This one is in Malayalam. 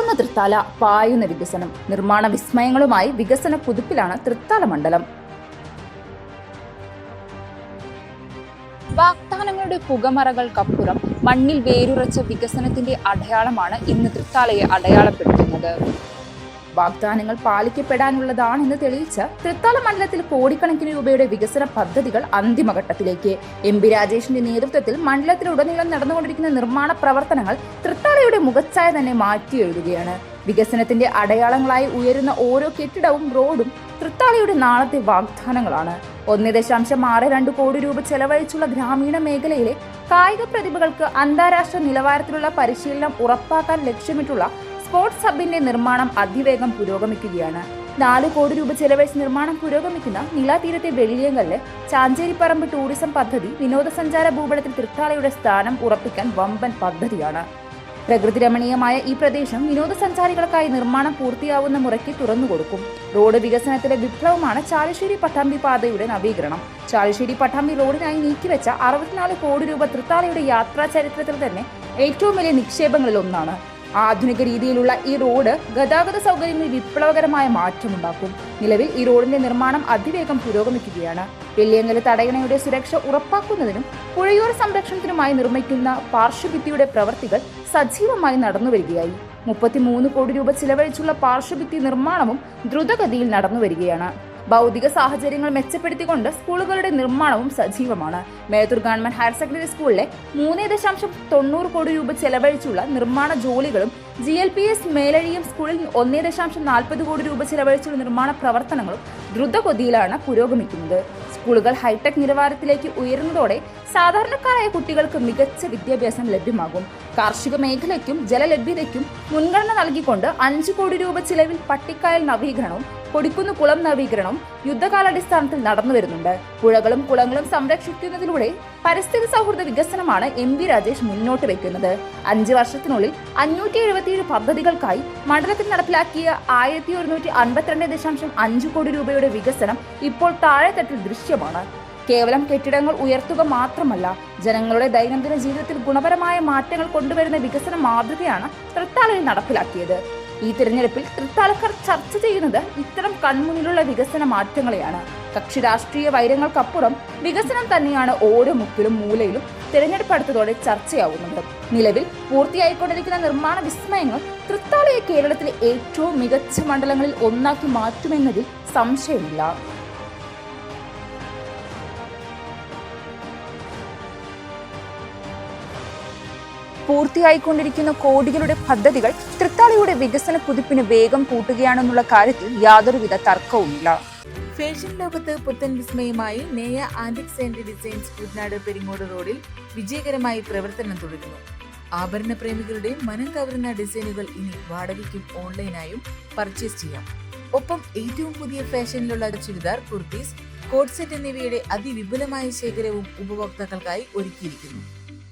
മിന്നുന്ന തൃത്താല, പായുന്ന വികസനം, നിർമ്മാണ വിസ്മയങ്ങളുമായി വികസന കുതിപ്പിലാണ് തൃത്താല മണ്ഡലം. വാഗ്ദാനങ്ങളുടെ പുകമറകൾക്കപ്പുറം മണ്ണിൽ വേരുറച്ച വികസനത്തിന്റെ അടയാളമാണ് ഇന്ന് തൃത്താലയെ അടയാളപ്പെടുത്തുന്നത്. വാഗ്ദാനങ്ങൾ പാലിക്കപ്പെടാനുള്ളതാണെന്ന് തെളിയിച്ച് തൃത്താല മണ്ഡലത്തിൽ കോടിക്കണക്കിന് രൂപയുടെ വികസന പദ്ധതികൾ അന്തിമഘട്ടത്തിലേക്ക്. എം.പി. രാജേഷിന്റെ നേതൃത്വത്തിൽ മണ്ഡലത്തിലുടനീളം നടന്നുകൊണ്ടിരിക്കുന്ന നിർമ്മാണ പ്രവർത്തനങ്ങൾ തൃത്താലയുടെ മുഖച്ഛായ തന്നെ മാറ്റിയെഴുതുകയാണ്. വികസനത്തിന്റെ അടയാളങ്ങളായി ഉയരുന്ന ഓരോ കെട്ടിടവും റോഡും തൃത്താലയുടെ നാളത്തെ വാഗ്ദാനങ്ങളാണ്. 1.62 കോടി രൂപ ചെലവഴിച്ചുള്ള ഗ്രാമീണ മേഖലയിലെ കായിക പ്രതിഭകൾക്ക് അന്താരാഷ്ട്ര നിലവാരത്തിലുള്ള പരിശീലനം ഉറപ്പാക്കാൻ ലക്ഷ്യമിട്ടുള്ള സ്പോർട്സ് ഹബിന്റെ നിർമ്മാണം അതിവേഗം പുരോഗമിക്കുകയാണ്. 4 കോടി രൂപ ചെലവഴിച്ച് നിർമ്മാണം പുരോഗമിക്കുന്ന നിലാതീരത്തെ വെള്ളിയങ്കല്ല് ചാഞ്ചേരിപ്പറമ്പ് ടൂറിസം പദ്ധതി വിനോദസഞ്ചാര ഭൂപടത്തിൽ തൃത്താലയുടെ സ്ഥാനം ഉറപ്പിക്കാൻ വമ്പൻ പദ്ധതിയാണ്. പ്രകൃതി രമണീയമായ ഈ പ്രദേശം വിനോദസഞ്ചാരികൾക്കായി നിർമ്മാണം പൂർത്തിയാവുന്ന മുറയ്ക്ക് തുറന്നുകൊടുക്കും. റോഡ് വികസനത്തിലെ വിപ്ലവമാണ് ചാലിശ്ശേരി പട്ടാമ്പി പാതയുടെ നവീകരണം. ചാലിശ്ശേരി പട്ടാമ്പി റോഡിനായി നീക്കിവെച്ച 64 കോടി രൂപ തൃത്താലയുടെ യാത്രാ ചരിത്രത്തിൽ തന്നെ ഏറ്റവും വലിയ നിക്ഷേപങ്ങളിൽ ഒന്നാണ്. ആധുനിക രീതിയിലുള്ള ഈ റോഡ് ഗതാഗത സൗകര്യങ്ങളിൽ വിപ്ലവകരമായ മാറ്റമുണ്ടാക്കും. നിലവിൽ ഈ റോഡിന്റെ നിർമ്മാണം അതിവേഗം പുരോഗമിക്കുകയാണ്. വെള്ളിയങ്കല് തടയണയുടെ സുരക്ഷ ഉറപ്പാക്കുന്നതിനും പുഴയോര സംരക്ഷണത്തിനുമായി നിർമ്മിക്കുന്ന പാർശ്വഭിത്തിയുടെ പ്രവൃത്തികൾ സജീവമായി നടന്നുവരികയായി. 33 കോടി രൂപ ചിലവഴിച്ചുള്ള പാർശ്വഭിത്തി നിർമ്മാണവും ദ്രുതഗതിയിൽ നടന്നുവരികയാണ്. ഭൗതിക സാഹചര്യങ്ങൾ മെച്ചപ്പെടുത്തിക്കൊണ്ട് സ്കൂളുകളുടെ നിർമ്മാണവും സജീവമാണ്. മേത്തൂർ ഗവൺമെന്റ് ഹയർ സെക്കൻഡറി സ്കൂളിലെ 3.90 കോടി രൂപ ചെലവഴിച്ചുള്ള നിർമ്മാണ ജോലികളും GLPS മേലഴിയം സ്കൂളിൽ 1.40 കോടി രൂപ ചെലവഴിച്ചുള്ള നിർമ്മാണ പ്രവർത്തനങ്ങളും ദ്രുതഗതിയിലാണ് പുരോഗമിക്കുന്നത്. സ്കൂളുകൾ ഹൈടെക് നിലവാരത്തിലേക്ക് ഉയരുന്നതോടെ സാധാരണക്കാരായ കുട്ടികൾക്ക് മികച്ച വിദ്യാഭ്യാസം ലഭ്യമാകും. കാർഷിക മേഖലയ്ക്കും ജലലഭ്യതയ്ക്കും മുൻഗണന നൽകിക്കൊണ്ട് 5 കോടി രൂപ ചിലവിൽ പട്ടിക്കായൽ നവീകരണവും കൊടിക്കുന്ന് കുളം നവീകരണവും യുദ്ധകാലാടിസ്ഥാനത്തിൽ നടന്നു വരുന്നുണ്ട്. പുഴകളും കുളങ്ങളും സംരക്ഷിക്കുന്നതിലൂടെ പരിസ്ഥിതി സൗഹൃദ വികസനമാണ് M.V. രാജേഷ് മുന്നോട്ട് വയ്ക്കുന്നത്. 5 വർഷത്തിനുള്ളിൽ 577 പദ്ധതികൾക്കായി മണ്ഡലത്തിൽ നടപ്പിലാക്കിയ 1152.5 കോടി രൂപയുടെ വികസനം ഇപ്പോൾ താഴെത്തട്ടിൽ ദൃശ്യമാണ്. കേവലം കെട്ടിടങ്ങൾ ഉയർത്തുക മാത്രമല്ല, ജനങ്ങളുടെ ദൈനംദിന ജീവിതത്തിൽ ഗുണപരമായ മാറ്റങ്ങൾ കൊണ്ടുവരുന്ന വികസന മാതൃകയാണ് തൃത്താലയിൽ നടപ്പിലാക്കിയത്. ഈ തിരഞ്ഞെടുപ്പിൽ തൃത്താലക്കാർ ചർച്ച ചെയ്യുന്നത് ഇത്തരം കൺമുന്നിലുള്ള വികസന മാറ്റങ്ങളെയാണ്. കക്ഷി രാഷ്ട്രീയ വൈരങ്ങൾക്കപ്പുറം വികസനം തന്നെയാണ് ഓരോ മുക്കിലും മൂലയിലും തിരഞ്ഞെടുപ്പ് അടുത്തതോടെ ചർച്ചയാവുന്നത്. നിലവിൽ പൂർത്തിയായിക്കൊണ്ടിരിക്കുന്ന നിർമ്മാണ വിസ്മയങ്ങൾ തൃത്താലയെ കേരളത്തിലെ ഏറ്റവും മികച്ച മണ്ഡലങ്ങളിൽ ഒന്നാക്കി മാറ്റുമെന്നതിൽ സംശയമില്ല. പൂർത്തിയായിക്കൊണ്ടിരിക്കുന്ന കോടികളുടെ പദ്ധതികൾ തൃത്താലയുടെ വികസന കുതിപ്പിന് വേഗം കൂട്ടുകയാണെന്നുള്ള കാര്യത്തിൽ യാതൊരുവിധ തർക്കവുമില്ല. ഫാഷൻ ലോകത്ത് പുത്തൻ വിസ്മയമായി Neya antiques and designs Kuttanad Peringode റോഡിൽ വിജയകരമായി പ്രവർത്തനം തുടരുന്നു. ആഭരണ പ്രേമികളുടെ മനം കവരുന്ന ഡിസൈനുകൾ ഇനി വാടകയ്ക്കും ഓൺലൈനായും പർച്ചേസ് ചെയ്യാം. ഒപ്പം ഏറ്റവും പുതിയ ഫാഷനിലുള്ള ചുരിദാർ, കുർത്തീസ്, കോട്ട് സെറ്റ് എന്നിവയുടെ അതിവിപുലമായ ശേഖരവും ഉപഭോക്താക്കൾക്കായി ഒരുക്കിയിരിക്കുന്നു.